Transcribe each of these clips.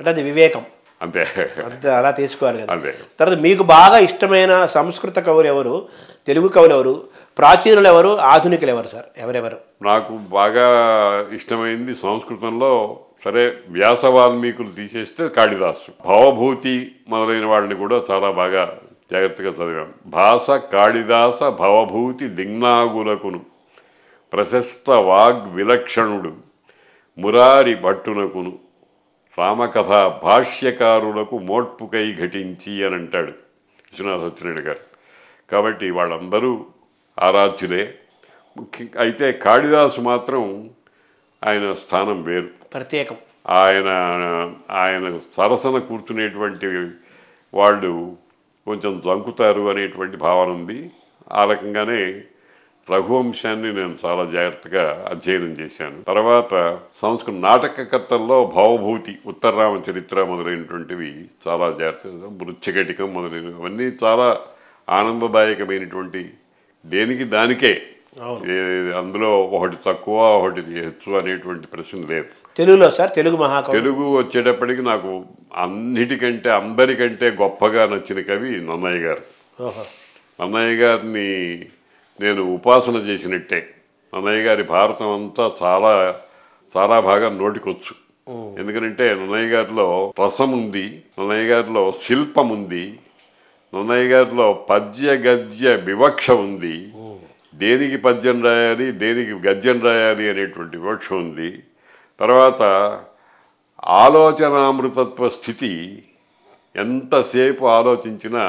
అంటే అది వివేకం. అంతే. అంతే అలా తీసుకోవాలి కదా. అంతే. తర్వాత మీకు బాగా ఇష్టమైన సంస్కృత కవులు ఎవరు, తెలుగు కవులు ఎవరు, ప్రాచీనులు ఎవరు, ఆధునికులు ఎవరు సార్? ఎవరెవరు? నాకు బాగా ఇష్టమైంది సంస్కృతంలో సరే వ్యాస వాల్మీకులు తీసేస్తే కాళిదాసు, భవభూతి మొదలైన వాళ్ళని కూడా చాలా బాగా జాగ్రత్తగా చదివాను. భాష కాళిదాస భవభూతి దిగ్నాగులకును ప్రశస్త వాగ్ విలక్షణుడు మురారి భట్టునకును రామకథ భాష్యకారులకు మోడ్పుకై ఘటించి అని అంటాడు విశ్వనాథ సత్యనారాయణ గారు. కాబట్టి వాళ్ళందరూ ఆరాధ్యులే. అయితే కాళిదాసు మాత్రం ఆయన స్థానం వేరు, ప్రత్యేకం. ఆయన ఆయన సరసన కూర్చునేటువంటి వాళ్ళు కొంచెం జంకుతారు అనేటువంటి భావన ఉంది. ఆ రకంగానే రఘువంశాన్ని నేను చాలా జాగ్రత్తగా అధ్యయనం చేశాను. తర్వాత సంస్కృత నాటకకర్తల్లో భవభూతి, ఉత్తరరామ చరిత్ర మొదలైనటువంటివి చాలా జాగ్రత్తగా, మృచ్ఛకటికం మొదలైనవి అవన్నీ చాలా ఆనందదాయకమైనటువంటి, దేనికి దానికే, అందులో ఒకటి తక్కువ ఒకటి హెచ్చు అనేటువంటి ప్రశ్న లేదు. తెలుగులో సార్ తెలుగు మహాకవి తెలుగు వచ్చేటప్పటికి నాకు అన్నిటికంటే అందరికంటే గొప్పగా నచ్చిన కవి నన్నయ్య గారు. నన్నయ్య గారిని నేను ఉపాసన చేసినట్టే. నన్నయ్య గారి భారతం అంతా చాలా చాలా బాగా నోటికొచ్చు. ఎందుకంటే నన్నయ్య గారిలో రసం ఉంది, నన్నయ్య గారిలో శిల్పం ఉంది, నన్నయ్య గారిలో పద్య గద్య వివక్ష ఉంది, దేనికి పద్యం రాయాలి దేనికి గద్యం రాయాలి అనేటువంటి వివక్ష ఉంది. తర్వాత ఆలోచనామృతత్వ స్థితి, ఎంతసేపు ఆలోచించినా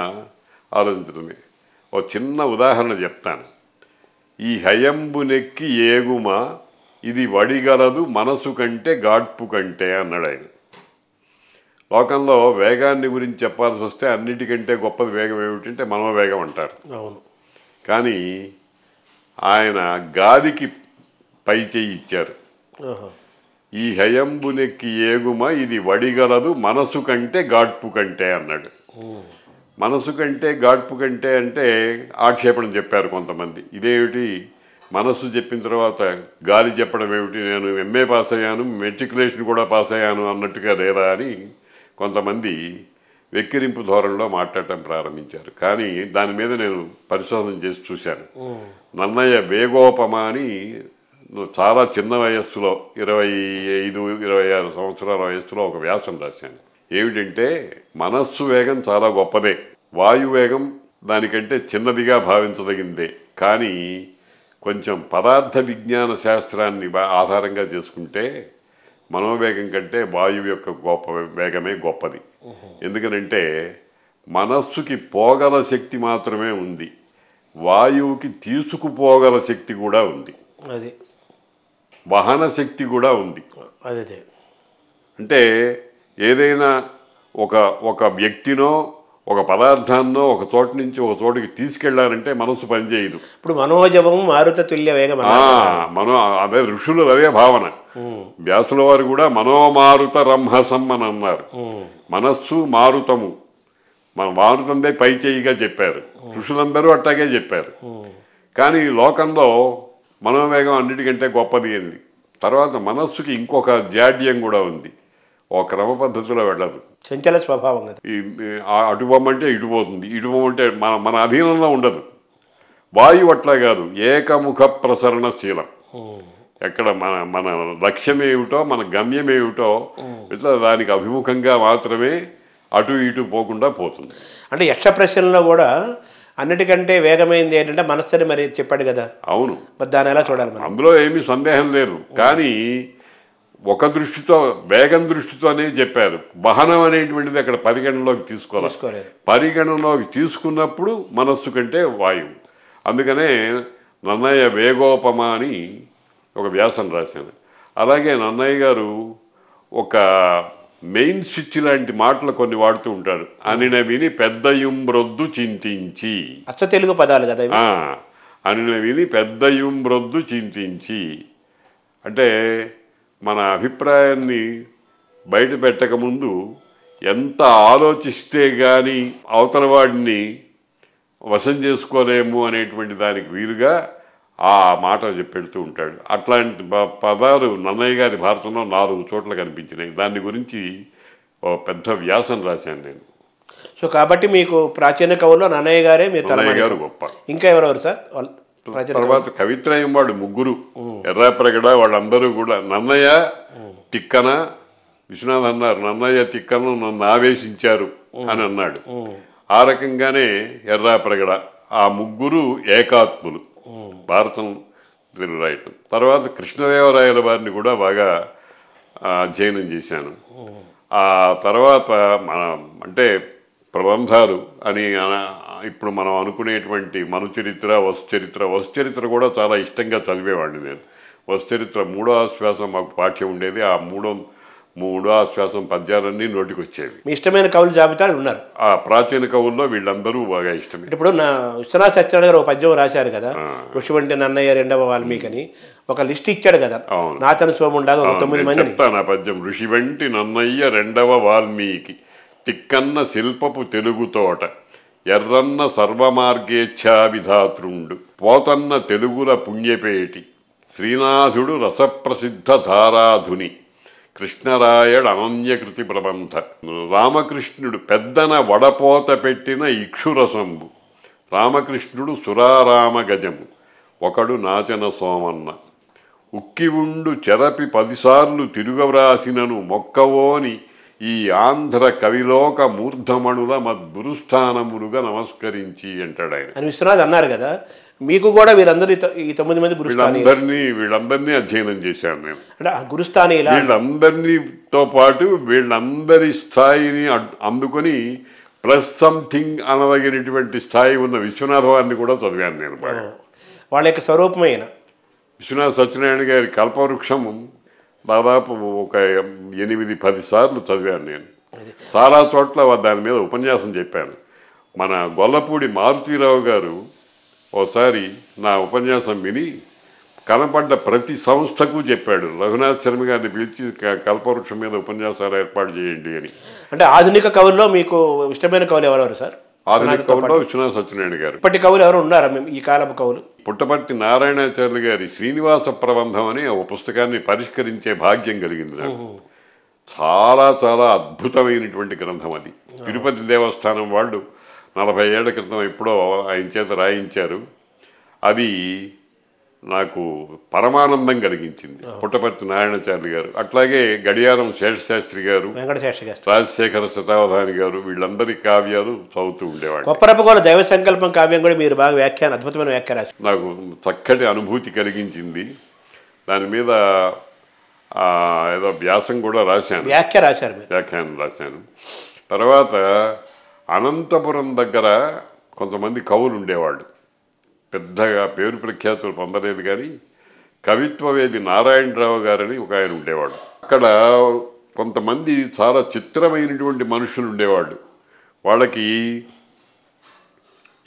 ఆలోచించడమే. ఒక చిన్న ఉదాహరణ చెప్తాను. ఈ హయంబునెక్కి ఏగుమ ఇది వడిగలదు మనసు కంటే గాడ్పు కంటే అన్నాడు ఆయన. లోకంలో వేగాన్ని గురించి చెప్పాల్సి వస్తే అన్నిటికంటే గొప్పది వేగం ఏమిటంటే మనోవేగం అంటారు. అవును. కానీ ఆయన గాలికి పై చేయి ఇచ్చారు. ఈ హయంబునెక్కి ఏగుమ ఇది వడిగలదు మనసు కంటే గాడ్పు కంటే అన్నాడు. మనసు కంటే గాడ్పు కంటే అంటే ఆక్షేపణ చెప్పారు కొంతమంది. ఇదేమిటి మనస్సు చెప్పిన తర్వాత గాలి చెప్పడం ఏమిటి, నేను ఎంఏ పాస్ అయ్యాను మెట్రికులేషన్ కూడా పాస్ అయ్యాను అన్నట్టుగా లేదా అని కొంతమంది వెక్కిరింపు ధోరణిలో మాట్లాడటం ప్రారంభించారు. కానీ దాని మీద నేను పరిశోధన చేసి చూశాను. నన్నయ్య వేగోపమ అని చాలా చిన్న వయస్సులో 25-26 సంవత్సరాల వయస్సులో ఒక వ్యాసం రాశాను. ఏమిటంటే మనస్సు వేగం చాలా గొప్పదే, వాయువేగం దానికంటే చిన్నదిగా భావించదగిందే. కానీ కొంచెం పదార్థ విజ్ఞాన శాస్త్రాన్ని ఆధారంగా చేసుకుంటే మనోవేగం కంటే వాయువు యొక్క వేగమే గొప్పది. ఎందుకనంటే మనస్సుకి పోగల శక్తి మాత్రమే ఉంది, వాయువుకి తీసుకుపోగల శక్తి కూడా ఉంది, అది వాహన శక్తి కూడా ఉంది. అదే అంటే ఏదైనా ఒక వ్యక్తినో ఒక పదార్థాన్నో ఒక చోటు నుంచి ఒక చోటుకి తీసుకెళ్లాలంటే మనసు పనిచేయదు. ఇప్పుడు మనోజవము మారుత తుల్య వేగం అదే ఋషులు అదే భావన. వ్యాసుల వారు కూడా మనోమారుత రంహసం అని అన్నారు. మనస్సు మారుతము, మన మారుతందే పై చేయిగా చెప్పారు. ఋషులందరూ అట్టాగే చెప్పారు. కానీ లోకంలో మనోవేగం అన్నిటికంటే గొప్పది అయింది. తర్వాత మనస్సుకి ఇంకొక జాడ్యం కూడా ఉంది, ఒక క్రమ పద్ధతిలో వెళ్ళదు, చంచల స్వభావం. అటు పోమంటే ఇటు పోతుంది, ఇటు పోమంటే మన అధీనంలో ఉండదు. వాయువు అట్లా కాదు, ఏకముఖ ప్రసరణశీలం. ఎక్కడ మన లక్ష్యం ఏమిటో మన గమ్యం ఏమిటో ఇట్లా దానికి అభిముఖంగా మాత్రమే అటు ఇటు పోకుండా పోతుంది. అంటే యక్ష ప్రశ్నలో కూడా అన్నిటికంటే వేగమైంది ఏంటంటే మనస్సుని మరి చెప్పాడు కదా. అవును, మరి దాన్ని ఎలా చూడాలి మనం? అందులో ఏమీ సందేహం లేదు. కానీ ఒక దృష్టితో వేగం దృష్టితోనే చెప్పారు. వాహనం అనేటువంటిది అక్కడ పరిగణనలోకి తీసుకోలేదు. పరిగణనలోకి తీసుకున్నప్పుడు మనస్సు కంటే వాయువు. అందుకనే నన్నయ్య వేగోపమ అని ఒక వ్యాసం రాశాను. అలాగే నన్నయ్య గారు ఒక మెయిన్ స్విచ్ లాంటి మాటలు కొన్ని వాడుతూ ఉంటాడు. అనిన విని పెద్దయుంబ్రొద్దు చింతించి, అచ్చ తెలుగు పదాలు కదా. అనిన విని పెద్దయుంబ్రొద్దు చింతించి అంటే మన అభిప్రాయాన్ని బయట పెట్టకముందు ఎంత ఆలోచిస్తే కానీ అవతల వాడిని వశం చేసుకోలేము అనేటువంటి దానికి వీలుగా ఆ మాట పెడుతూ ఉంటాడు. అట్లాంటి పదాలు నన్నయ్య గారి భారతంలో 4 చోట్ల కనిపించినాయి. దాని గురించి ఓ పెద్ద వ్యాసం రాశాను నేను. సో కాబట్టి మీకు ప్రాచీన కవుల్లో నన్నయ్య గారే మీరు నన్నయ్య తలమానికం. గారు గొప్ప. ఇంకా ఎవరెవరు సార్ వాళ్ళు ప్రాచీన తర్వాత కవిత్రయం వాళ్ళు ముగ్గురు, ఎర్రాప్రగడ వాళ్ళందరూ కూడా. నన్నయ్య, తిక్కన, విశ్వనాథ్ అన్నారు నన్నయ్య తిక్కను నన్ను ఆవేశించారు అని అన్నాడు. ఆ రకంగానే ఎర్రాప్రగడ, ఆ ముగ్గురు ఏకాత్ములు భారతం తెలుగు రాయటం. తర్వాత కృష్ణదేవరాయల వారిని కూడా బాగా అధ్యయనం చేశాను. ఆ తర్వాత మన అంటే ప్రబంధాలు అని ఇప్పుడు మనం అనుకునేటువంటి మనుచరిత్ర, వసుచరిత్ర కూడా చాలా ఇష్టంగా చదివేవాడిని నేను. వసుచరిత్ర 3వ ఆశ్వాసం మాకు పాఠ్యం ఉండేది. ఆ మూడో ఆశ్వాసం పద్యాలన్నీ నోటికి వచ్చేవి. మీ ఇష్టమైన కవులు జాబితా ఉన్నారు. ఆ ప్రాచీన కవుల్లో వీళ్ళందరూ బాగా ఇష్టమే. ఇప్పుడు విశ్వనాథ సత్యనారాయణ గారు ఒక పద్యం రాశారు కదా, ఋషివంటి నన్నయ్య రెండవ వాల్మీకి అని ఒక లిస్ట్ ఇచ్చాడు కదా, నాచన సోముండాగా ఒక 9 మందిని. చెప్తాను ఆ పద్యం. ఋషివంటి నన్నయ్య రెండవ వాల్మీకి, తిక్కన్న శిల్పపు తెలుగు తోట, ఎర్రన్న సర్వమార్గేచ్ఛా విధాతృండు, పోతన్న తెలుగుల పుణ్యపేటి, శ్రీనాథుడు రసప్రసిద్ధ ధారాధుని, కృష్ణరాయడు అనన్యకృతి ప్రబంధ, రామకృష్ణుడు పెద్దన వడపోత పెట్టిన ఇక్షురసంబు, రామకృష్ణుడు సురారామ గజము, ఒకడు నాచన సోమన్న, ఉక్కి ఉండు చెరపి 10 సార్లు తిరుగవ్రాసినను మొక్కవోని ఈ ఆంధ్ర కవిలోక మూర్ధమణుల మద్గురుస్థానములుగా నమస్కరించి అంటాడు ఆయన. అని విశ్వనాథ్ అన్నారు కదా. మీకు కూడా వీరందరూ ఈ 9 మంది వీళ్ళందరినీ అధ్యయనం చేశాను నేను. అంటే గురుస్థాని వీళ్ళందరితో పాటు వీళ్ళందరి స్థాయిని అందుకొని ప్లస్ సంథింగ్ అనదగినటువంటి స్థాయి ఉన్న విశ్వనాథ వారిని కూడా చదివాను నేను బాగా. వాళ్ళ యొక్క స్వరూపమైన విశ్వనాథ సత్యనారాయణ గారి కల్పవృక్షం దాదాపు ఒక 8-10 సార్లు చదివాను నేను. చాలా చోట్ల దాని మీద ఉపన్యాసం చెప్పాను. మన గొల్లపూడి మారుతీరావు గారు ఓసారి నా ఉపన్యాసం విని కనపడ్డ ప్రతి సంస్థకు చెప్పాడు, రఘునాథ్ శర్మ గారిని పిలిచి కల్పవృక్షం మీద ఉపన్యాసాలు ఏర్పాటు చేయండి అని. అంటే ఆధునిక కవుల్లో మీకు ఇష్టమైన కవులు ఎవరెవరు సార్? ఆధునిక కవుల్లో విశ్వనాథ సత్యనారాయణ గారు. ఇప్పటి కవులు ఎవరు ఉన్నారా ఈ కాలపు కవులు? పుట్టపర్తి నారాయణాచార్యులు గారి శ్రీనివాస ప్రబంధం అని ఒక పుస్తకాన్ని పరిష్కరించే భాగ్యం కలిగింది నాకు. చాలా చాలా అద్భుతమైనటువంటి గ్రంథం అది. తిరుపతి దేవస్థానం వాళ్ళు 40 ఏళ్ల క్రితం ఎప్పుడో ఆయన చేత రాయించారు. అది నాకు పరమానందం కలిగించింది. పుట్టపర్తి నారాయణాచార్యులు గారు, అట్లాగే గడియారం శేషశాస్త్రి గారు, రాజశేఖర శతావధాని గారు, వీళ్ళందరి కావ్యాలు చదువుతూ ఉండేవాడు. కొప్పరపగోళ దైవ సంకల్పం కావ్యం కూడా మీరు బాగా అద్భుతమైన వ్యాఖ్య రాశారు. నాకు చక్కటి అనుభూతి కలిగించింది. దాని మీద ఏదో వ్యాసం కూడా రాశాను, వ్యాఖ్యానం రాశాను. తర్వాత అనంతపురం దగ్గర కొంతమంది కవులు ఉండేవాళ్ళు, పెద్దగా పేరు ప్రఖ్యాతులు పొందలేదు కానీ కవిత్వవేది నారాయణరావు గారని ఒక ఆయన ఉండేవాడు. అక్కడ కొంతమంది చాలా చిత్రమైనటువంటి మనుషులు ఉండేవాళ్ళు. వాళ్ళకి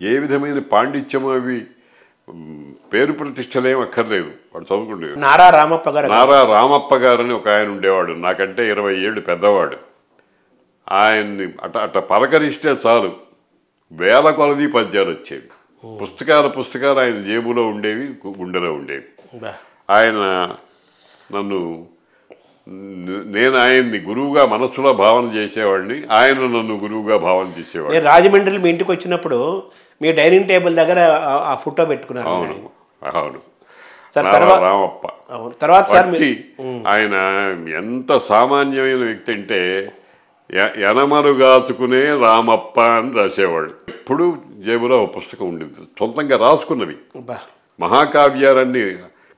ఏ విధమైన పాండిత్యం అవి పేరు ప్రతిష్టలేం అక్కర్లేదు, వాడు చదువుకుండేవాడు. నారా రామప్ప గారని ఒక ఆయన ఉండేవాడు, నాకంటే 20 ఏళ్ళు పెద్దవాడు. ఆయన్ని అట్ట పలకరిస్తే చాలు వేల కొలది పద్యాలు వచ్చేవి. పుస్తకాలు ఆయన జేబులో ఉండేవి, గుండెలో ఉండేవి. ఆయన నేను ఆయన్ని గురువుగా మనస్సులో భావన చేసేవాడిని, ఆయన నన్ను గురువుగా భావన చేసేవాడు. నేను రాజమండ్రిలో మీ ఇంటికి వచ్చినప్పుడు మీ డైనింగ్ టేబుల్ దగ్గర ఆ ఫోటో పెట్టుకున్నాను. అవును రామప్ప. తర్వాత ఆయన ఎంత సామాన్యమైన వ్యక్తి అంటే యనమరుగాచుకునే రామప్ప అని రాసేవాడు. ఎప్పుడు జేబులో ఒక పుస్తకం ఉండేది, సొంతంగా రాసుకున్నవి. మహాకావ్యాలన్నీ,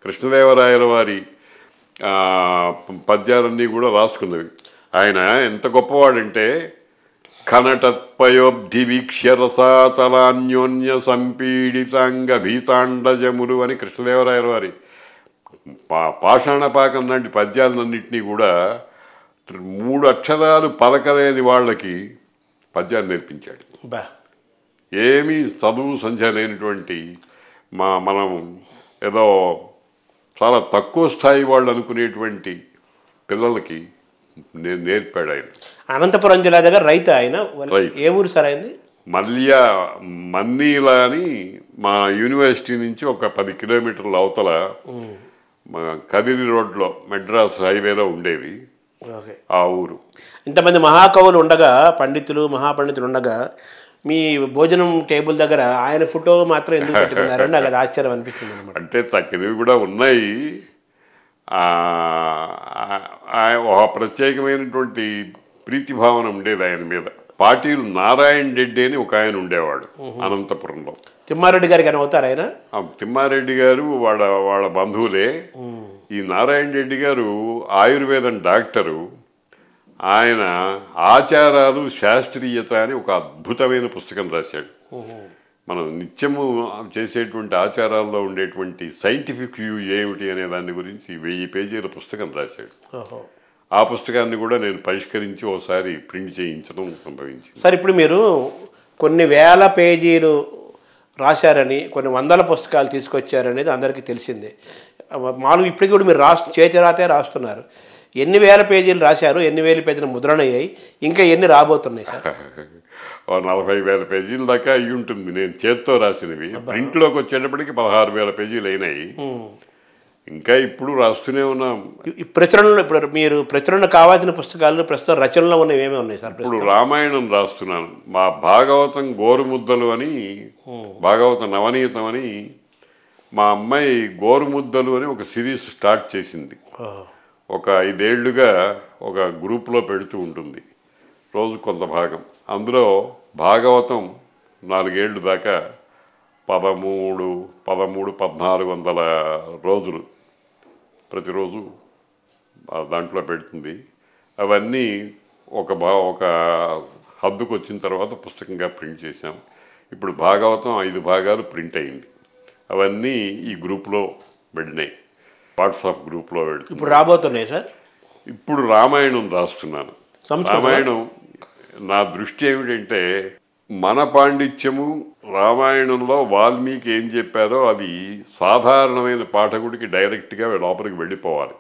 కృష్ణదేవరాయల వారి పద్యాలన్నీ కూడా రాసుకున్నవి. ఆయన ఎంత గొప్పవాడంటే కనటత్పయోబ్ధి వీక్ష్య రసాతలాన్యోన్య సంపీడితాంగ భీతాండజములు అని కృష్ణదేవరాయల వారి పాషాణపాకం లాంటి పద్యాలన్నింటినీ కూడా 3 అక్షరాలు పలకలేని వాళ్ళకి పద్యాలు నేర్పించాడు. ఏమీ చదువు సంధ్య లేనటువంటి మనం ఏదో చాలా తక్కువ స్థాయి వాళ్ళు అనుకునేటువంటి పిల్లలకి నేర్పాడు ఆయన. అనంతపురం జిల్లా దగ్గర రైతు ఆయన. ఏ ఊరు సార్ అయింది? మన్నీలా అని మా యూనివర్సిటీ నుంచి ఒక 10 కిలోమీటర్ల అవతల కదిరి రోడ్లో మెడ్రాస్ హైవేలో ఉండేది. ఓకే. ఆ ఊరు. ఇంతమంది మహాకవులు ఉండగా, పండితులు మహాపండితులు ఉండగా మీ భోజనం టేబుల్ దగ్గర ఆయన ఫోటో మాత్రం ఎందుకు పెట్టుకున్నారు? నాకు అది ఆశ్చర్యం అనిపించింది అనమాట. అంటే తక్కినవి కూడా ఉన్నాయి. ఆ, ఒక ప్రత్యేకమైనటువంటి ప్రీతి భావన ఉండేది ఆయన మీద. పాటీలు నారాయణ రెడ్డి అని ఒక ఆయన ఉండేవాడు అనంతపురంలో. తిమ్మారెడ్డి గారికి అని అవుతారు ఆయన? ఆ తిమ్మారెడ్డి గారు వాళ్ళ బంధువులే. ఈ నారాయణ రెడ్డి గారు ఆయుర్వేదం డాక్టరు. ఆయన ఆచారాలు శాస్త్రీయత అని ఒక అద్భుతమైన పుస్తకం రాశాడు. మనం నిత్యము చేసేటువంటి ఆచారాల్లో ఉండేటువంటి సైంటిఫిక్ వ్యూ ఏమిటి అనే దాని గురించి 1000 పేజీల పుస్తకం రాశాడు. ఆ పుస్తకాన్ని కూడా నేను పరిష్కరించి ఒకసారి ప్రింట్ చేయించడం సంభవించింది. సార్, ఇప్పుడు మీరు కొన్ని వేల పేజీలు రాశారని, కొన్ని వందల పుస్తకాలు తీసుకొచ్చారనేది అందరికీ తెలిసిందే. మామూలుగా ఇప్పటికీ కూడా మీరు చేతిరాతే రాస్తున్నారు. ఎన్ని వేల పేజీలు రాశారు? ఎన్ని వేల పేజీలు ముద్రణ అయ్యాయి? ఇంకా ఎన్ని రాబోతున్నాయి సార్? 40,000 పేజీల దాకా అయ్యి ఉంటుంది నేను చేత్తో రాసినవి. ప్రింట్లోకి వచ్చేటప్పటికి 16,000 పేజీలు అయినాయి. ఇంకా ఇప్పుడు రాస్తూనే ఉన్నాం. ఈ ప్రచురణలో ఇప్పుడు మీరు ప్రచురణ కావాల్సిన పుస్తకాలు ప్రస్తుతం రచనలో ఉన్నవి ఏమేమి ఉన్నాయి సార్? ఇప్పుడు రామాయణం రాస్తున్నాను. మా భాగవతం గోరుముద్దలు అని, భాగవత నవనీతం అని మా అమ్మాయి గోరుముద్దలు అని ఒక సిరీస్ స్టార్ట్ చేసింది. ఒక 5 ఏళ్లుగా ఒక గ్రూప్లో పెడుతూ ఉంటుంది, రోజు కొంత భాగం. అందులో భాగవతం 4 ఏళ్ళు దాకా 1400 రోజులు ప్రతిరోజు దాంట్లో పెడుతుంది. అవన్నీ ఒక హద్దుకు వచ్చిన తర్వాత పుస్తకంగా ప్రింట్ చేశాం. ఇప్పుడు భాగవతం 5 భాగాలు ప్రింట్ అయింది. అవన్నీ ఈ గ్రూప్లో పెట్టినాయి, వాట్సాప్ గ్రూప్లో పెడుతుంది. ఇప్పుడు రాబోతున్నాయి సార్? ఇప్పుడు రామాయణం రాస్తున్నాను. రామాయణం నా దృష్టి ఏమిటంటే, మన పాండిత్యము రామాయణంలో వాల్మీకి ఏం చెప్పారో అది సాధారణమైన పాఠకుడికి డైరెక్ట్గా లోపలికి వెళ్ళిపోవాలి.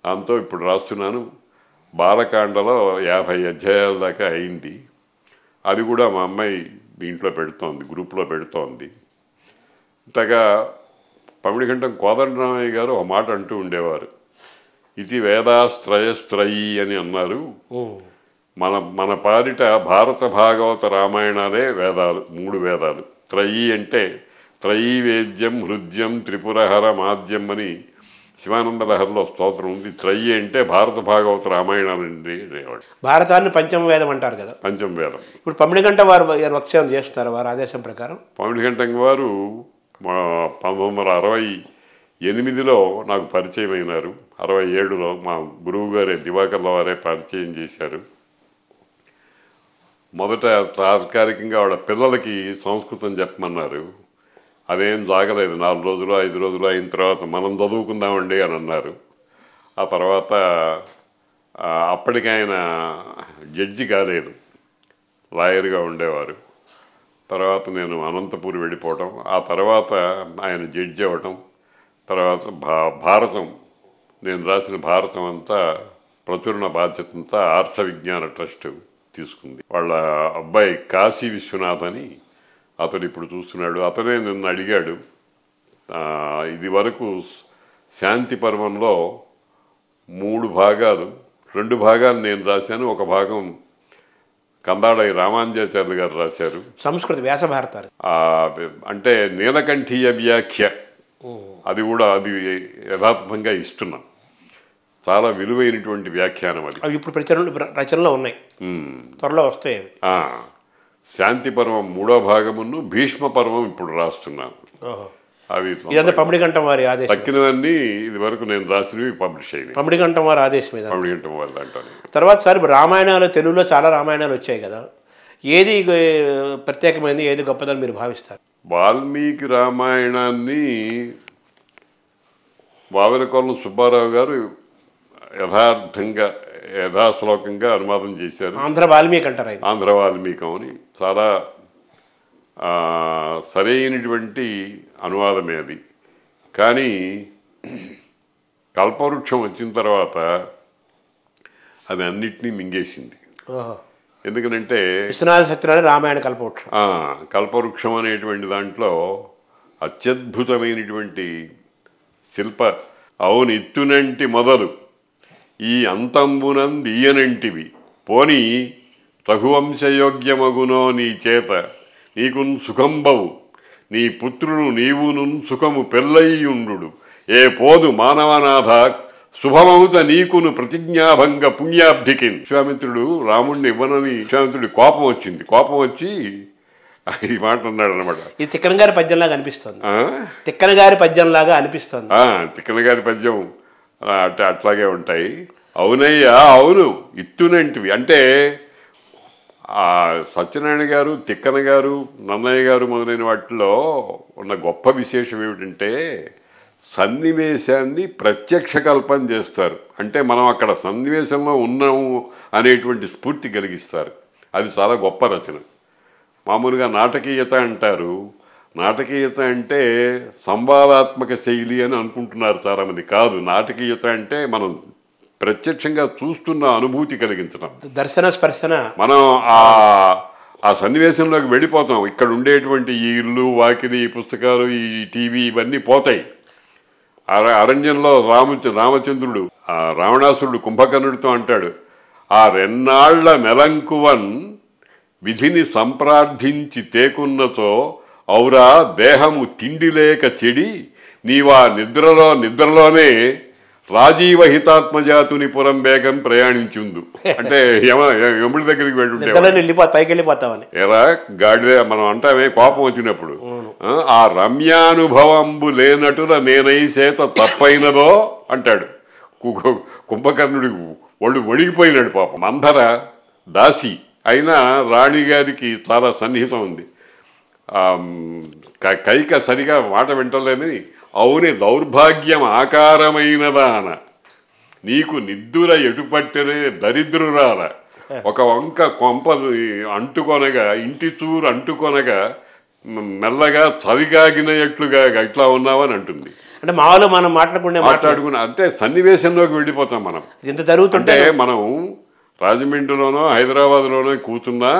దాంతో ఇప్పుడు రాస్తున్నాను. బాలకాండలో 50 అధ్యాయాల దాకా అయింది. అది కూడా మా అమ్మాయి దీంట్లో పెడుతోంది, గ్రూప్లో పెడుతోంది. ఇంతగా పమిడికంఠం కోదండరామయ్య గారు ఒక మాట అంటూ ఉండేవారు, ఇది వేదాస్త్రయస్త్రయీ అని అన్నారు. మన పాలిట భారత భాగవత రామాయణాలే వేదాలు, 3 వేదాలు. త్రయీ అంటే త్రయీ వేద్యం హృద్యం త్రిపురహర మాద్యం అని శివానంద లహరిలో స్తోత్రం ఉంది. త్రయీ అంటే భారత భాగవత రామాయణాలండి అనేవాడు. భారతాన్ని పంచమ వేదం అంటారు కదా? పంచమ వేదం. ఇప్పుడు పమిడికంఠ వారు వక్షం చేస్తున్నారు వారు ఆదేశం ప్రకారం? పమిడికంఠం వారు 1968లో నాకు పరిచయం అయినారు. 67లో మా గురువు గారే దివాకర్ల వారే పరిచయం చేశారు. మొదట తాత్కాలికంగా వాళ్ళ పిల్లలకి సంస్కృతం చెప్పమన్నారు. అదేం జాగలేదు. 4 రోజులు 5 రోజులు అయిన తర్వాత మనం చదువుకుందామండి అని అన్నారు. ఆ తర్వాత అప్పటికి ఆయన జడ్జి కాలేదు, లాయర్గా ఉండేవారు. తర్వాత నేను అనంతపూర్ వెళ్ళిపోవటం, ఆ తర్వాత ఆయన జడ్జి అవ్వటం, తర్వాత భారతం, నేను రాసిన భారతం అంతా ప్రచురణ బాధ్యత అంతా ఆర్ష విజ్ఞాన ట్రస్ట్ తీసుకుంది. వాళ్ళ అబ్బాయి కాశీ విశ్వనాథ్ అని అతడు ఇప్పుడు చూస్తున్నాడు. అతనే నన్ను అడిగాడు, ఇది వరకు శాంతి పర్వంలో 3 భాగాలు, 2 భాగాలు నేను రాశాను, ఒక భాగం కందాడై రామాంజాచార్యులు గారు రాశారు. సంస్కృత వ్యాస భారతాలు అంటే నీలకంఠీయ వ్యాఖ్య, అది కూడా అది యథాతథంగా ఇస్తున్నాం. చాలా విలువైనటువంటి వ్యాఖ్యానం అది. అవి ఇప్పుడు రచనలో ఉన్నాయి, త్వరలో వస్తాయి అవి. శాంతి పర్వం 3వ భాగమును భీష్మ పర్వం ఇప్పుడు రాస్తున్నాను. అవి ఇదంతా పమిడికంఠం వారి ఆదేశం. తక్కినవన్నీ ఇది వరకు నేను రాసినవి పబ్లిష్ అయ్యాయి. పమిడికంఠం వారి ఆదేశం మీద. పమిడికంఠం వారి దాంట్లో. తర్వాత సార్ రామాయణాలు, తెలుగులో చాలా రామాయణాలు వచ్చాయి కదా, ఏది ప్రత్యేకమైనది, ఏది గొప్పదని మీరు భావిస్తారు? వాల్మీకి రామాయణాన్ని వావిలకొల్లు సుబ్బారావు గారు యథాశ్లోకంగా అనువాదం చేశారు. ఆంధ్ర వాల్మీకి అంటారు. ఆంధ్ర వాల్మీకం అని చాలా సరైనటువంటి అనువాదమే అది. కానీ కల్పవృక్షం వచ్చిన తర్వాత అది అన్నిటినీ మింగేసింది. ఎందుకనంటే విశ్వనాథ సత్యనారాయణ రామాయణ కల్పవృక్షం, కల్పవృక్షం అనేటువంటి దాంట్లో అత్యద్భుతమైనటువంటి శిల్ప అవును ఇత్తునంటి మొదలు ఈ అంతంబునందియనంటివి పోని రఘువంశయోగ్యమగునో నీ చేత నీకున్ సుఖంబవు నీ పుత్రుడు నీవును సుఖము పెళ్ళయ్యుండు ఏ పోదు మానవనాథ శుభమవుత నీకును ప్రతిజ్ఞాభంగ పుణ్యాబ్ధికి. విశ్వామిత్రుడు రాముడిని ఇవ్వనని విశ్వామిత్రుడి కోపం వచ్చింది. కోపం వచ్చి ఈ మాట అన్నాడు అనమాట. ఇది తిక్కన గారి పద్యంలాగా అనిపిస్తుంది. తిక్కన గారి పద్యంలాగా అనిపిస్తుంది. తిక్కన గారి పద్యం అట్లాగే ఉంటాయి. అవునయ్యా అవును ఇత్తునంటివి అంటే సత్యనారాయణ గారు, తిక్కన గారు, నన్నయ్య గారు మొదలైన వాటిలో ఉన్న గొప్ప విశేషం ఏమిటంటే సన్నివేశాన్ని ప్రత్యక్ష కల్పన చేస్తారు. అంటే మనం అక్కడ సన్నివేశంలో ఉన్నాము అనేటువంటి స్ఫూర్తి కలిగిస్తారు. అది చాలా గొప్ప రచన. మామూలుగా నాటకీయత అంటారు. నాటకీయత అంటే సంవాదాత్మక శైలి అని అనుకుంటున్నారు చాలామంది. కాదు, నాటకీయత అంటే మనం ప్రత్యక్షంగా చూస్తున్న అనుభూతి కలిగించడం, దర్శన స్పర్శన. మనం ఆ సన్నివేశంలోకి వెళ్ళిపోతాం. ఇక్కడ ఉండేటువంటి ఈ ఇల్లు, వాకిలి, ఈ పుస్తకాలు, ఈ టీవీ ఇవన్నీ పోతాయి. అరణ్యంలో రామచంద్రుడు రావణాసురుడు కుంభకర్ణుడితో అంటాడు, ఆ రెన్నాళ్ల మెలంకువన్ విధిని సంప్రార్థించి తేకున్నతో ఔరా దేహము తిండి లేక చెడి నీవా నిద్రలోనే రాజీవహితాత్మజాతుని పురం బేగం ప్రయాణించిందు. అంటే యముడి దగ్గరికి వెళ్ళిపోతామని ఎలా గాడిద మనం అంటామే కోపం వచ్చినప్పుడు. ఆ రమ్యానుభవంబు లేనటుల నేనై చేత తప్పైనదో అంటాడు. కుంభకర్ణుడి ఒళ్ళు ఒడిగిపోయినాడు పాపం. మందర దాసి అయినా రాణిగారికి చాలా సన్నిహితం ఉంది. కైక సరిగా మాట వింటలేని అవుని దౌర్భాగ్యం ఆకారమైనదాన నీకు నిద్దుర ఎటుపట్టనే దరిద్రురాల ఒక వంక కొంప అంటుకొనగా ఇంటి చూరు అంటుకొనగా మెల్లగా చలిగాగినట్లుగా ఇట్లా ఉన్నావని అంటుంది. అంటే మామూలు మనం మాట్లాడుకునే అంటే సన్నివేశంలోకి వెళ్ళిపోతాం మనం. ఇంత జరుగుతుంటే మనం రాజమండ్రిలోనో హైదరాబాద్లోనో కూర్చున్నా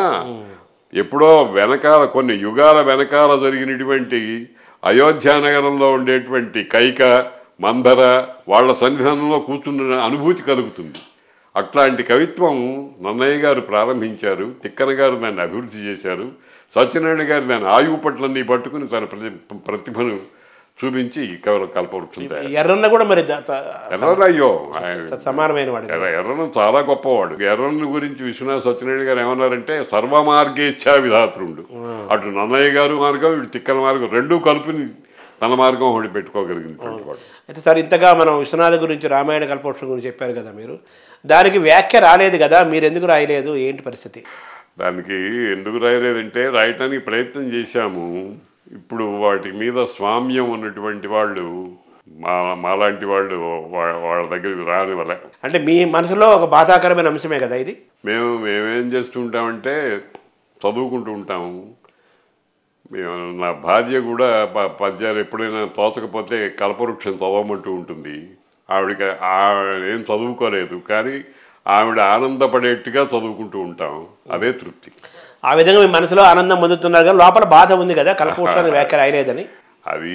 ఎప్పుడో వెనకాల కొన్ని యుగాల వెనకాల జరిగినటువంటి అయోధ్యానగరంలో ఉండేటువంటి కైక, మందర వాళ్ళ సన్నిధానంలో కూర్చున్న అనుభూతి కలుగుతుంది. అట్లాంటి కవిత్వం నన్నయ్య గారు ప్రారంభించారు. తిక్కన గారు దాన్ని అభివృద్ధి చేశారు. సత్యనారాయణ గారు దాని ఆయువు పట్లన్నీ పట్టుకుని తన ప్రతిభను చూపించి కల్పవృక్షుంటాయి. ఎర్రన్న కూడా మరి ఎర్రన్న అయ్యో సమానమైన వాడు. ఎర్రన్న చాలా గొప్పవాడు. ఎర్రన్న గురించి విశ్వనాథ సత్యనారాయణ గారు ఏమన్నారంటే సర్వమార్గేచ్ఛా విధాతృండు. అటు నన్నయ్య గారు మార్గం, ఇటు తిక్కన మార్గం రెండూ కలుపుని తన మార్గం ఒకటి పెట్టుకోగలిగినటువంటి వాడు. అయితే సార్ ఇంతగా మనం విశ్వనాథ గురించి రామాయణ కల్పవృక్షం గురించి చెప్పారు కదా మీరు, దానికి వ్యాఖ్య రాలేదు కదా, మీరు ఎందుకు రాయలేదు, ఏంటి పరిస్థితి? దానికి ఎందుకు రాయలేదంటే రాయటానికి ప్రయత్నం చేశాము. ఇప్పుడు వాటి మీద స్వామ్యం ఉన్నటువంటి వాళ్ళు మాలాంటి వాళ్ళు వాళ్ళ దగ్గరికి రాని వల్ల. అంటే మీ మనసులో ఒక బాధాకరమైన అంశమే కదా ఇది. మేమేం చేస్తూ ఉంటామంటే చదువుకుంటూ ఉంటాము. నా భార్య కూడా పద్యాలు ఎప్పుడైనా తోచకపోతే కల్పవృక్షం చదవమంటూ ఉంటుంది. ఆవిడకి ఏం చదువుకోలేదు కానీ ఆవిడ ఆనందపడేట్టుగా చదువుకుంటూ ఉంటాం. అదే తృప్తి. ఆ విధంగా మీ మనసులో ఆనందం పొందుతున్నారు కానీ లోపల బాధ ఉంది కదా కల్పవృక్షానికి వ్యాఖ్య రాయలేదని. అది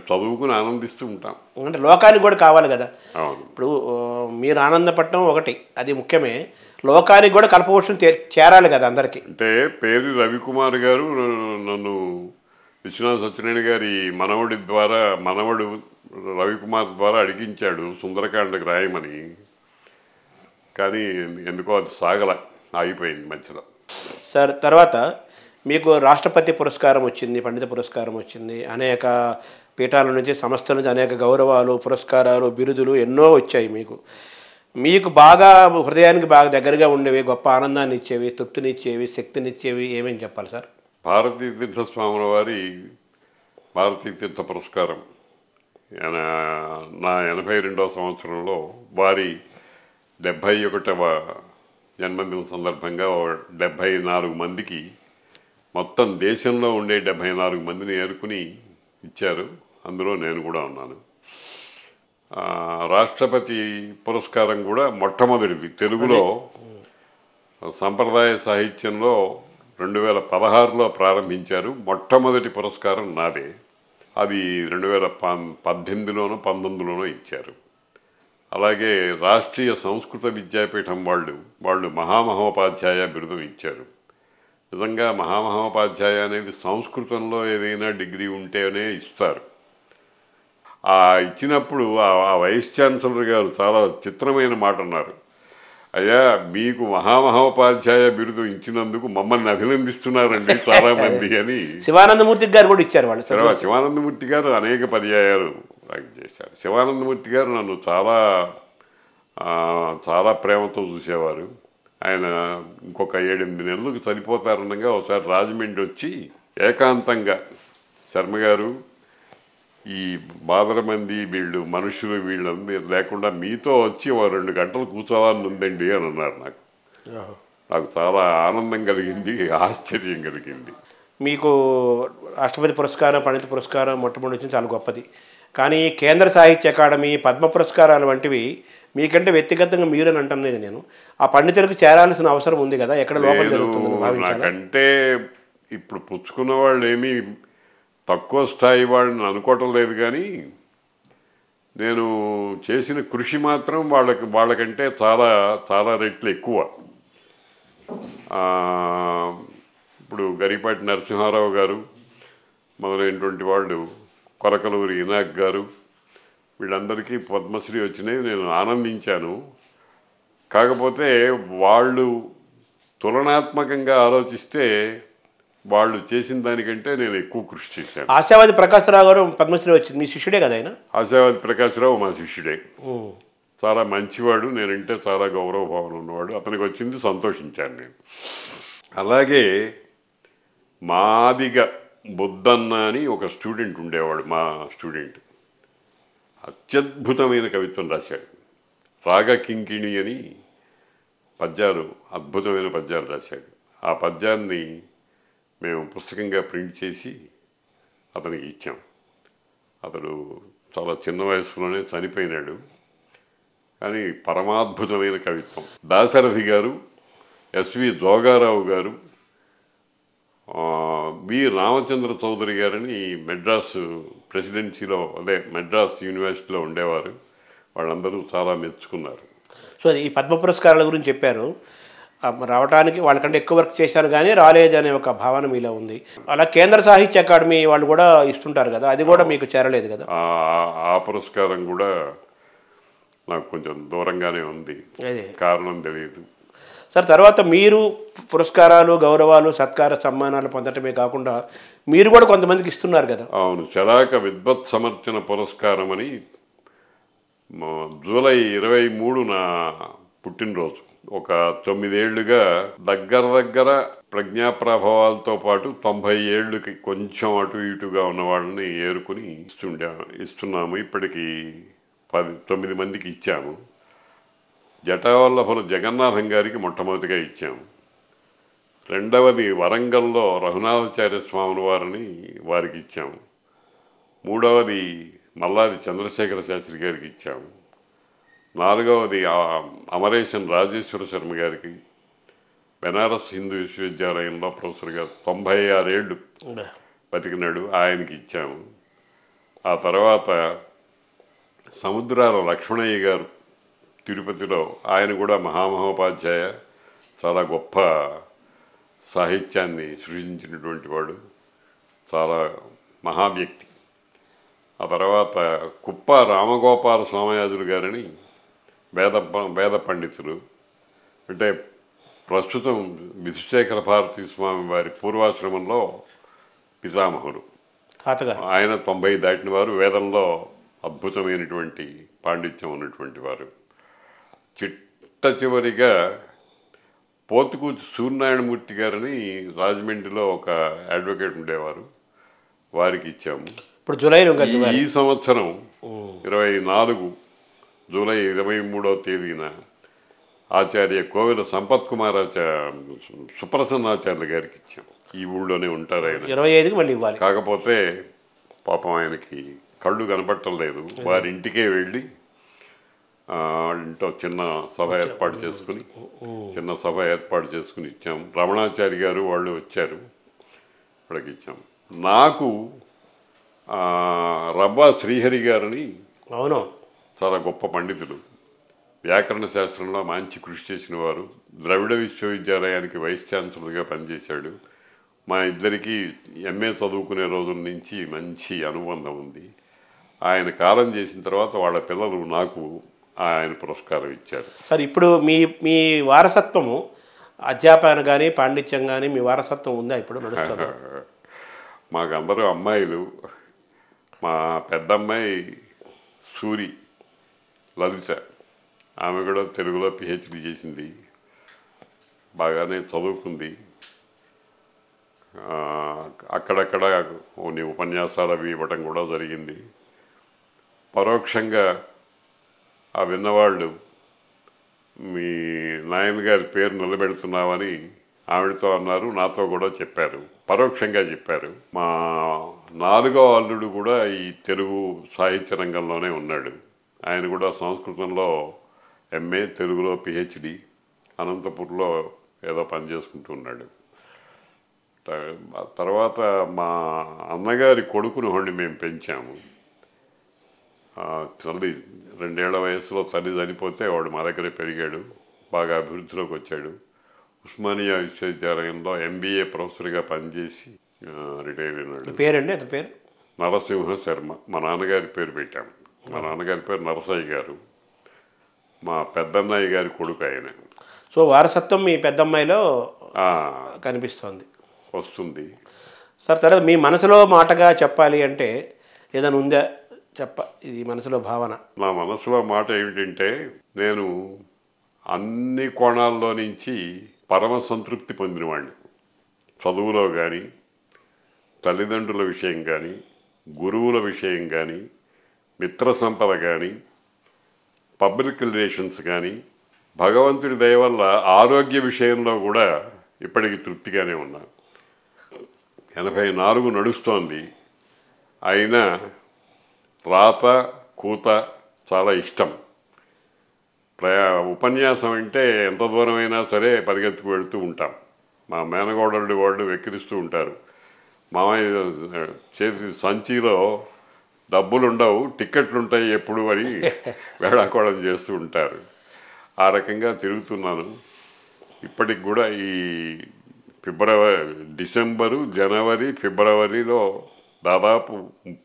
చదువుకుని ఆనందిస్తూ ఉంటాం. అంటే లోకానికి కూడా కావాలి కదా. అవును, ఇప్పుడు మీరు ఆనందపడటం ఒకటి, అది ముఖ్యమే. లోకానికి కూడా కల్పవృక్షం చేరాలి కదా అందరికీ. అంటే పేరు రవికుమార్ గారు నన్ను విశ్వనాథ సత్యనారాయణ గారి మనవడు రవికుమార్ ద్వారా అడిగించాడు సుందరకాండకు రాయమని. కానీ ఎందుకో అది ఆగిపోయింది మధ్యలో. సార్ తర్వాత మీకు రాష్ట్రపతి పురస్కారం వచ్చింది, పండిత పురస్కారం వచ్చింది, అనేక పీఠాల నుంచి సంస్థల నుంచి అనేక గౌరవాలు, పురస్కారాలు, బిరుదులు ఎన్నో వచ్చాయి. మీకు బాగా హృదయానికి బాగా దగ్గరగా ఉండేవి, గొప్ప ఆనందాన్ని ఇచ్చేవి, తృప్తినిచ్చేవి, శక్తినిచ్చేవి ఏమేమి చెప్పాలి సార్? భారతీ తీర్థ స్వాముల వారి భారతీ తీర్థ పురస్కారం నా 82వ సంవత్సరంలో వారి 71వ జన్మదిన సందర్భంగా 74 మందికి, మొత్తం దేశంలో ఉండే 74 మందిని ఏరుకుని ఇచ్చారు. అందులో నేను కూడా ఉన్నాను. రాష్ట్రపతి పురస్కారం కూడా మొట్టమొదటిది తెలుగులో సంప్రదాయ సాహిత్యంలో 2016లో ప్రారంభించారు. మొట్టమొదటి పురస్కారం నాదే. అది 2018లోనో 19లోనో ఇచ్చారు. అలాగే రాష్ట్రీయ సంస్కృత విద్యాపీఠం వాళ్ళు మహామహోపాధ్యాయ బిరుదం ఇచ్చారు. నిజంగా మహామహోపాధ్యాయ అనేది సంస్కృతంలో ఏదైనా డిగ్రీ ఉంటేనే ఇస్తారు. ఆ ఇచ్చినప్పుడు ఆ వైస్ ఛాన్సలర్ గారు చాలా చిత్రమైన మాట అన్నారు. అయ్యా, మీకు మహామహోపాధ్యాయ బిరుదు ఇచ్చినందుకు మమ్మల్ని అభినందిస్తున్నారండి చాలామంది అని. శివానందమూర్తి గారు కూడా ఇచ్చారు వాళ్ళు. శివానందమూర్తి గారు అనేక పర్యాయాలు నాకు చేశారు. శివానందమూర్తి గారు నన్ను చాలా ప్రేమతో చూసేవారు. ఆయన ఇంకొక 7-8 నెలలకు చనిపోతారనగా ఒకసారి రాజమండ్రి వచ్చి ఏకాంతంగా, శర్మ గారు, ఈ బాదర మంది వీళ్ళు మనుషులు వీళ్ళందరూ లేకుండా మీతో వచ్చి 2 గంటలు కూర్చోవాలని ఉందండి అని అన్నారు. నాకు చాలా ఆనందం కలిగింది, ఆశ్చర్యం కలిగింది. మీకు రాష్ట్రపతి పురస్కారం, పండిత పురస్కారం మొట్టమొదటి వచ్చింది, చాలా గొప్పది. కానీ కేంద్ర సాహిత్య అకాడమీ, పద్మ పురస్కారాలు వంటివి మీకంటే వ్యక్తిగతంగా మీరని అంటున్నది నేను. ఆ పండితులకు చేరాల్సిన అవసరం ఉంది కదా, ఎక్కడ లోపం జరుగుతుందని భావించాలి. నాకంటే ఇప్పుడు పుచ్చుకున్న వాళ్ళు ఏమీ తక్కువ స్థాయి వాళ్ళని అనుకోవటం లేదు, కానీ నేను చేసిన కృషి మాత్రం వాళ్ళకంటే చాలా చాలా రెట్లు ఎక్కువ. ఇప్పుడు గరిపాటి నరసింహారావు గారు మొదలైనటువంటి వాళ్ళు, కొరకలూరి ఇనాక్ గారు, వీళ్ళందరికీ పద్మశ్రీ వచ్చినాయి, నేను ఆనందించాను. కాకపోతే వాళ్ళు తులనాత్మకంగా ఆలోచిస్తే వాళ్ళు చేసిన దానికంటే నేను ఎక్కువ కృషి చేశాను. ఆశావాది ప్రకాశ్రావు గారు పద్మశ్రీ వచ్చింది, మీ శిష్యుడే కదా ఆయన? ఆశావాది ప్రకాశ్రావు మా శిష్యుడే. చాలా మంచివాడు, నేనంటే చాలా గౌరవ భావన ఉన్నవాడు. అతనికి వచ్చింది, సంతోషించాను నేను. అలాగే మాదిగ బుద్ధన్న అని ఒక స్టూడెంట్ ఉండేవాడు, మా స్టూడెంట్. అత్యద్భుతమైన కవిత్వం రాశాడు. రాగ కింకిణి అని పద్యాలు, అద్భుతమైన పద్యాలు రాశాడు. ఆ పద్యాన్ని మేము పుస్తకంగా ప్రింట్ చేసి అతనికి ఇచ్చాం. అతడు చాలా చిన్న వయసులోనే చనిపోయినాడు, కానీ పరమాద్భుతమైన కవిత్వం. దాశరథి గారు, ఎస్వి జోగారావు గారు, వి రామచంద్ర చౌదరి గారని మెడ్రాస్ ప్రెసిడెన్సీలో, మెడ్రాస్ యూనివర్సిటీలో ఉండేవారు. వాళ్ళందరూ చాలా మెచ్చుకున్నారు. సో ఈ పద్మ పురస్కారాల గురించి చెప్పారు. రావడానికి వాళ్ళకంటే ఎక్కువ వర్క్ చేశారు కానీ రాలేదనే ఒక భావన మీలో ఉంది. అలా కేంద్ర సాహిత్య అకాడమీ వాళ్ళు కూడా ఇస్తుంటారు కదా, అది కూడా మీకు చేరలేదు కదా? ఆ పురస్కారం కూడా నాకు కొంచెం దూరంగానే ఉంది, కారణం తెలియదు. సార్, తర్వాత మీరు పురస్కారాలు, గౌరవాలు, సత్కార సమ్మానాలు పొందటమే కాకుండా మీరు కూడా కొంతమందికి ఇస్తున్నారు కదా? అవును. చరాక విద్వత్ సమర్చన పురస్కారం అని జూలై 23 నా పుట్టినరోజు. ఒక 9 ఏళ్లుగా దగ్గర ప్రజ్ఞాప్రభావాలతో పాటు 90 ఏళ్ళకి కొంచెం అటు ఇటుగా ఉన్న వాళ్ళని ఏరుకుని ఇస్తున్నాము. ఇప్పటికీ 9 మందికి ఇచ్చాము. జటావల్లభుల జగన్నాథం గారికి మొట్టమొదటిగా ఇచ్చాము. రెండవది వరంగల్లో రఘునాథాచార్య స్వాముల వారికి ఇచ్చాము. మూడవది మల్లాది చంద్రశేఖర శాస్త్రి గారికి ఇచ్చాము. నాలుగవది అమరేశన్ రాజేశ్వర శర్మ గారికి, బెనారస్ హిందూ విశ్వవిద్యాలయంలో ప్రొఫెసర్గా 96 ఏళ్ళు బతికినాడు, ఆయనకి ఇచ్చాము. ఆ తర్వాత సముద్రాల లక్ష్మణయ్య గారు తిరుపతిలో, ఆయన కూడా మహామహోపాధ్యాయ, చాలా గొప్ప సాహిత్యాన్ని సృజించినటువంటి వాడు, చాలా మహావ్యక్తి. ఆ తర్వాత కుప్ప రామగోపాల సోమయాజులు గారని వేద పండితులు, అంటే ప్రస్తుతం విధుశేఖర భారతీ స్వామి వారి పూర్వాశ్రమంలో పితామహులు. ఆయన 90 దాటిన వారు, వేదంలో అద్భుతమైనటువంటి పాండిత్యం ఉన్నటువంటి వారు. చివరిగా పోతుకూచి సూర్యనారాయణమూర్తి గారని రాజమండ్రిలో ఒక అడ్వకేట్ ఉండేవారు, వారికి ఇచ్చాము. ఇప్పుడు జూలై ఈ సంవత్సరం 24 జూలై 23వ తేదీన ఆచార్య కోవెల సంపత్ కుమార్ సుప్రసన్నాచార్యుల గారికి ఇచ్చాం. ఈ ఊళ్ళోనే ఉంటారు ఆయన. 25కి మళ్ళీ ఇవ్వాలి. కాకపోతే పాపం ఆయనకి కళ్ళు కనపడటం లేదు. వారి ఇంటికే వెళ్ళి ఇంట్లో చిన్న సభ ఏర్పాటు చేసుకుని ఇచ్చాం. రమణాచారి గారు వాళ్ళు వచ్చారు, వాళ్ళకి ఇచ్చాం. నాకు రబ్బా శ్రీహరి గారని, అవును, చాలా గొప్ప పండితులు, వ్యాకరణ శాస్త్రంలో మంచి కృషి చేసిన వారు. ద్రవిడ విశ్వవిద్యాలయానికి వైస్ ఛాన్సలర్గా పనిచేశాడు. మా ఇద్దరికీ ఎంఏ చదువుకునే రోజుల నుంచి మంచి అనుబంధం ఉంది. ఆయన కాలం చేసిన తర్వాత వాళ్ళ పిల్లలు నాకు ఆయన పురస్కారం ఇచ్చారు. సార్ ఇప్పుడు మీ మీ వారసత్వము అధ్యాపన కానీ పాండిత్యం కానీ మీ వారసత్వం ఉందా ఇప్పుడు నడుస్తుందా? మాకందరూ అమ్మాయిలు. మా పెద్దమ్మాయి సూరి లలిత, ఆమె కూడా తెలుగులో పిహెచ్డి చేసింది, బాగానే చదువుకుంది. అక్కడక్కడ కొన్ని ఉపన్యాసాలు అవి ఇవ్వటం కూడా జరిగింది. పరోక్షంగా ఆ విన్నవాళ్ళు మీ నాయనగారి పేరు నిలబెడుతున్నామని ఆవిడతో అన్నారు, నాతో కూడా చెప్పారు, పరోక్షంగా చెప్పారు. మా 4వ అల్లుడు కూడా ఈ తెలుగు సాహిత్య రంగంలోనే ఉన్నాడు. ఆయన కూడా సంస్కృతంలో ఎంఏ, తెలుగులో పిహెచ్డి, అనంతపూర్లో ఏదో పని చేసుకుంటున్నాడు. తర్వాత మా అన్నగారి కొడుకుని ఒకడిని మేము పెంచాము. తల్లి 2 ఏళ్ల వయసులో తల్లి చనిపోతే వాడు మా దగ్గరే పెరిగాడు, బాగా అభివృద్ధిలోకి వచ్చాడు. ఉస్మానియా విశ్వవిద్యాలయంలో ఎంబీఏ ప్రొఫెసర్గా పనిచేసి రిటైర్ అయినాడు. పేరండి అతని పేరు? నరసింహ శర్మ. మా నాన్నగారి పేరు పెట్టాము. మా నాన్నగారి పేరు నరసయ్య గారు, మా పెద్దన్నయ్య గారి కొడుకు ఆయన. సో వారసత్వం మీ పెద్దమ్మాయిలో కనిపిస్తుంది, వస్తుంది. సార్ తర్వాత మీ మనసులో మాటగా చెప్పాలి అంటే ఏదైనా ఉందా? ఇది మనసులో భావన. నా మనసులో మాట ఏమిటంటే, నేను అన్ని కోణాల్లో నుంచి పరమ సంతృప్తి పొందినవాడిని. చదువులో కానీ, తల్లిదండ్రుల విషయం కానీ, గురువుల విషయం కానీ, మిత్ర సంపద కానీ, పబ్లిక్ రిలేషన్స్ కానీ, భగవంతుడి దయ వల్ల ఆరోగ్య విషయంలో కూడా ఇప్పటికి తృప్తిగానే ఉన్నా. 84 నడుస్తోంది, అయినా రాత కూత చాలా ఇష్టం. ఉపన్యాసం అంటే ఎంత దూరమైనా సరే పరిగెత్తుకు వెళుతూ ఉంటాం. మా మేనగోడలు వాళ్ళు వెక్కిరిస్తూ ఉంటారు, మామయ్య చేతి సంచిలో డబ్బులు ఉండవు, టిక్కెట్లు ఉంటాయి ఎప్పుడు అని వేళాకోళం చేస్తూ ఉంటారు. ఆ రకంగా తిరుగుతున్నాను. ఇప్పటికి కూడా ఈ డిసెంబరు, జనవరి, ఫిబ్రవరిలో దాదాపు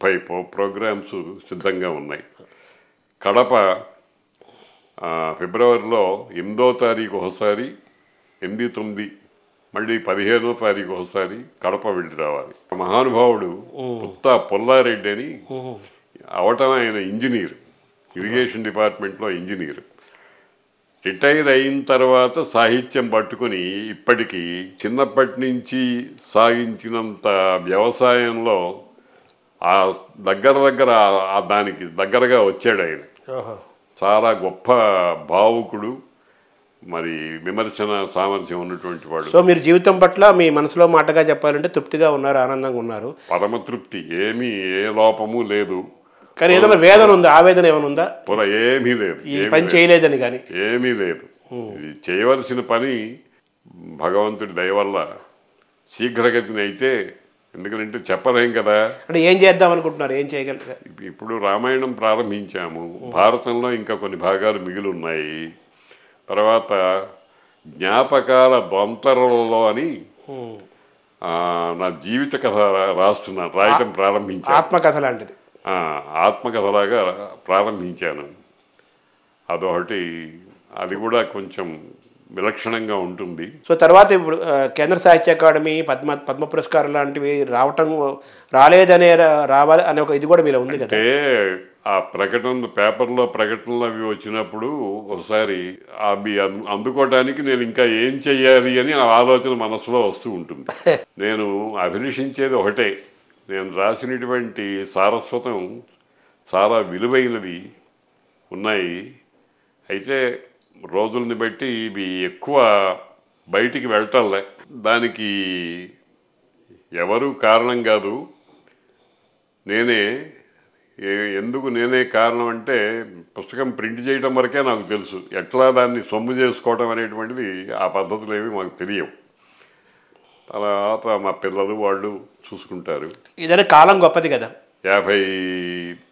30 ప్రోగ్రామ్స్ సిద్ధంగా ఉన్నాయి. కడప ఫిబ్రవరిలో 8వ తారీఖు ఒకసారి, 8, 9, మళ్ళీ 15వ తారీఖు ఒకసారి కడప వెళ్ళి రావాలి. మహానుభావుడు పుత్తా పుల్లారెడ్డి అని అవటం, ఆయన ఇంజనీర్, ఇరిగేషన్ డిపార్ట్మెంట్లో ఇంజనీర్. రిటైర్ అయిన తర్వాత సాహిత్యం పట్టుకుని ఇప్పటికీ చిన్నప్పటి నుంచి సాగించినంత వ్యవసాయంలో దానికి దగ్గరగా వచ్చాడు ఆయన. చాలా గొప్ప భావుకుడు, మరి విమర్శన సామర్థ్యం ఉన్నటువంటి వాడు. సో మీరు జీవితం పట్ల మీ మనసులో మాటగా చెప్పాలంటే తృప్తిగా ఉన్నారు, ఆనందంగా ఉన్నారు? పరమ తృప్తి, ఏ లోపము లేదు. కానీ ఏదైనా వేదన ఉందా, ఆవేదన ఏమైనా ఉందా? ఏమీ లేదు, ఈ పని చేయలేదని కానీ ఏమీ లేదు. చేయవలసిన పని భగవంతుడి దయ వల్ల శీఘ్రగతిని అయితే, ఎందుకంటే చెప్పలేం కదా. అంటే ఏం చేద్దాం అనుకుంటున్నారు, ఏం చేయగలరు? ఇప్పుడు రామాయణం ప్రారంభించాము, భారతంలో ఇంకా కొన్ని భాగాలు మిగిలి ఉన్నాయి. తర్వాత జ్ఞాపకాల దొంతరలో అని నా జీవిత కథ రాయటం ప్రారంభించాను. ఆత్మకథ లాంటిది, ఆత్మకథలాగా ప్రారంభించాను. అదొకటి, అది కూడా కొంచెం విలక్షణంగా ఉంటుంది. సో తర్వాత ఇప్పుడు కేంద్ర సాహిత్య అకాడమీ, పద్మ పురస్కారం లాంటివి రాలేదనే రావాలి అనే ఒక ఇది కూడా మీలో ఉంది కదా. అంటే ఆ పేపర్లో ప్రకటనలు అవి వచ్చినప్పుడు ఒకసారి అవి అందుకోవడానికి నేను ఇంకా ఏం చెయ్యాలి అని ఆ ఆలోచన మనసులో వస్తూ ఉంటుంది. నేను అభిలషించేది ఒకటే, నేను రాసినటువంటి సారస్వతం చాలా విలువైనవి ఉన్నాయి. అయితే రోజుల్ని బట్టి ఇవి ఎక్కువ బయటికి వెళ్ళటంలే. దానికి ఎవరు కారణం కాదు, ఎందుకు నేనే కారణం అంటే, పుస్తకం ప్రింట్ చేయడం వరకే నాకు తెలుసు. ఎట్లా దాన్ని సొమ్ము చేసుకోవడం అనేటువంటిది ఆ పద్ధతులు ఏవి మాకు తెలియవు. తర్వాత మా పిల్లలు వాళ్ళు చూసుకుంటారు. ఇదనే కాలం గొప్పది కదా. 50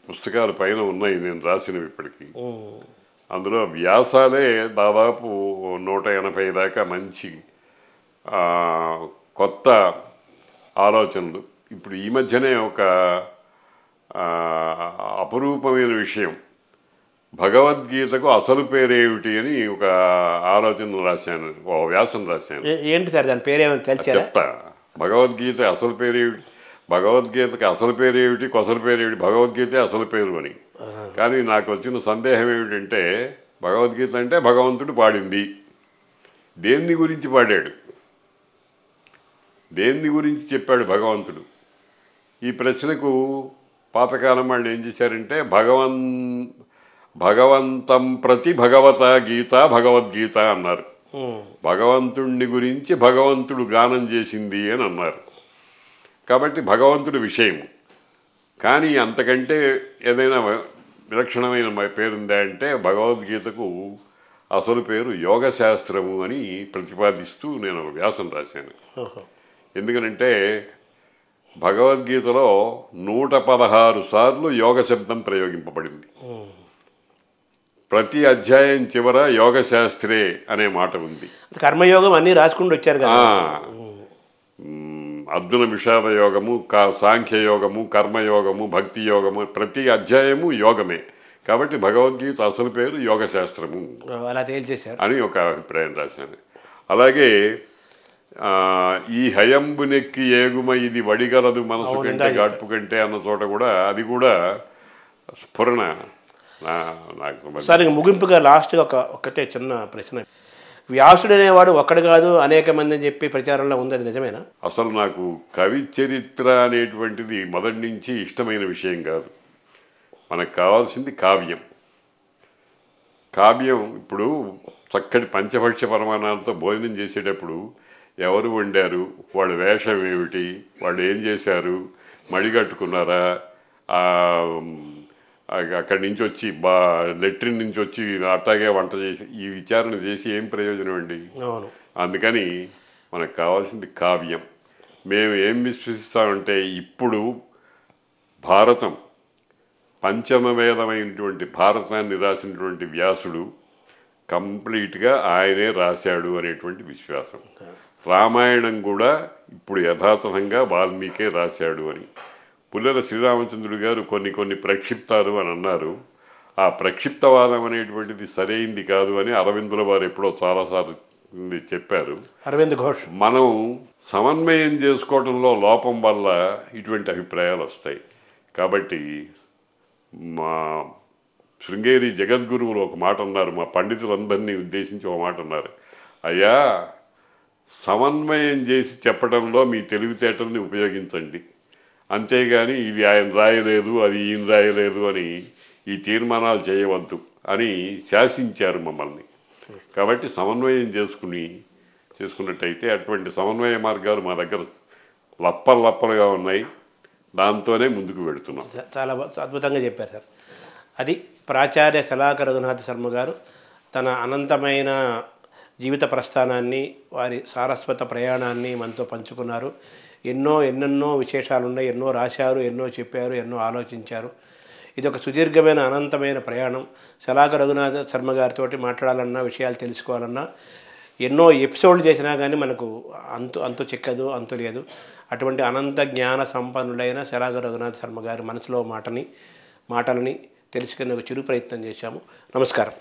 పుస్తకాల పైన ఉన్నాయి నేను రాసినవి ఇప్పటికీ. అందులో వ్యాసాలే దాదాపు 180 దాకా మంచి ఆ, కొత్త ఆలోచనలు. ఇప్పుడు ఈ మధ్యనే ఒక ఆ, అపురూపమైన విషయం, భగవద్గీతకు అసలు పేరేమిటి అని ఒక ఆలోచన రాశాను, ఒక వ్యాసం రాశాను. ఏంటి సార్ దాని పేరేమైనా తెలిసారా? చెప్తా. భగవద్గీత అసలు పేరేమిటి, భగవద్గీతకి అసలు పేరేమిటి, కొసలు పేరేమిటి, భగవద్గీతే అసలు పేరు అని. కానీ నాకు వచ్చిన సందేహం ఏమిటంటే, భగవద్గీత అంటే భగవంతుడు పాడింది, దేన్ని గురించి పాడాడు, దేన్ని గురించి చెప్పాడు భగవంతుడు? ఈ ప్రశ్నకు పాతకాలం వాళ్ళు ఏం చేశారంటే, భగవంతం ప్రతి భగవత గీత భగవద్గీత అన్నారు. భగవంతుణ్ణి గురించి భగవంతుడు గానం చేసింది అని అన్నారు. కాబట్టి భగవంతుడి విషయం. కానీ అంతకంటే ఏదైనా విలక్షణమైన పేరుందా అంటే, భగవద్గీతకు అసలు పేరు యోగశాస్త్రము అని ప్రతిపాదిస్తూ నేను ఒక వ్యాసం రాశాను. ఎందుకనంటే భగవద్గీతలో 116 సార్లు యోగ శబ్దం ప్రయోగింపబడింది. ప్రతి అధ్యాయం చివర యోగశాస్త్రే అనే మాట ఉంది. కర్మయోగం అన్నీ రాసుకుంటూ వచ్చారు కదా. అర్జున విషాద యోగము, సాంఖ్యయోగము, కర్మయోగము, భక్తి యోగము, ప్రతి అధ్యాయము యోగమే. కాబట్టి భగవద్గీత అసలు పేరు యోగశాస్త్రము అలా తేల్చేశారు అని ఒక అభిప్రాయం రాశాను. అలాగే ఈ హయంబునెక్కి ఏగుమ ఇది వడిగలదు మనసు కంటే గాడ్పు కంటే అన్న చోట కూడా అది కూడా స్ఫురణ నాకు. సార్ ఇంక ముగింపుగా లాస్ట్గా ఒకటే చిన్న ప్రశ్న. వ్యాసుడు అనేవాడు ఒక్కడు కాదు అనేక మంది అని చెప్పి ప్రచారంలో ఉంది, అది నిజమేనా? అసలు నాకు కవి చరిత్ర అనేటువంటిది మొదటి నుంచి ఇష్టమైన విషయం కాదు. మనకు కావాల్సింది కావ్యం. కావ్యం ఇప్పుడు చక్కటి పంచభక్ష పరమాణాలతో భోజనం చేసేటప్పుడు ఎవరు వండారు, వాళ్ళ వేషం ఏమిటి, వాళ్ళు ఏం చేశారు, మడిగట్టుకున్నారా, అక్కడి నుంచి వచ్చి లెట్రిన్ నుంచి వచ్చి అట్టాగే వంట చేసి ఈ విచారణ చేసి ఏం ప్రయోజనం అండి? అందుకని మనకు కావాల్సింది కావ్యం. మేము ఏం విశ్వసిస్తామంటే, ఇప్పుడు భారతం పంచమ వేదమైనటువంటి భారతాన్ని రాసినటువంటి వ్యాసుడు కంప్లీట్గా ఆయనే రాశాడు అనేటువంటి విశ్వాసం. రామాయణం కూడా ఇప్పుడు యథాతథంగా వాల్మీకే రాశాడు అని. పుల్లెల శ్రీరామచంద్రుడు గారు కొన్ని ప్రక్షిప్తాలు అని అన్నారు. ఆ ప్రక్షిప్తవాదం అనేటువంటిది సరైంది కాదు అని అరవిందుల వారు ఎప్పుడో చాలాసార్లు చెప్పారు. అరవింద్ ఘోష్. మనం సమన్వయం చేసుకోవడంలో లోపం వల్ల ఇటువంటి అభిప్రాయాలు వస్తాయి. కాబట్టి మా శృంగేరి జగద్గురువులు ఒక మాట అన్నారు, మా పండితులందరినీ ఉద్దేశించి ఒక మాట అన్నారు, అయ్యా సమన్వయం చేసి చెప్పడంలో మీ తెలివితేటల్ని ఉపయోగించండి, అంతేగాని ఇది ఆయన రాయలేదు అది ఈయన రాయలేదు అని ఈ తీర్మానాలు చేయవద్దు అని శాసించారు మమ్మల్ని. కాబట్టి సమన్వయం చేసుకున్నట్టయితే అటువంటి సమన్వయ మార్గాలు మా దగ్గర లప్పలుగా ఉన్నాయి, దాంతోనే ముందుకు వెళుతున్నాం. చాలా అద్భుతంగా చెప్పారు సార్. అది ప్రాచార్య శలాక రఘునాథ శర్మ గారు తన అనంతమైన జీవిత ప్రస్థానాన్ని, వారి సారస్వత ప్రయాణాన్ని మనతో పంచుకున్నారు. ఎన్నెన్నో విశేషాలు ఉన్నాయి, ఎన్నో రాశారు, ఎన్నో చెప్పారు, ఎన్నో ఆలోచించారు. ఇది ఒక సుదీర్ఘమైన అనంతమైన ప్రయాణం. శలాక రఘునాథ శర్మ గారితో మాట్లాడాలన్నా, విషయాలు తెలుసుకోవాలన్నా ఎన్నో ఎపిసోడ్లు చేసినా కానీ మనకు అంతు చిక్కదు, అంతు లేదు. అటువంటి అనంత జ్ఞాన సంపన్నులైన శలాక రఘునాథ శర్మ గారి మనసులో మాటలని తెలుసుకునే ఒక చిరు ప్రయత్నం చేశాము. నమస్కారం.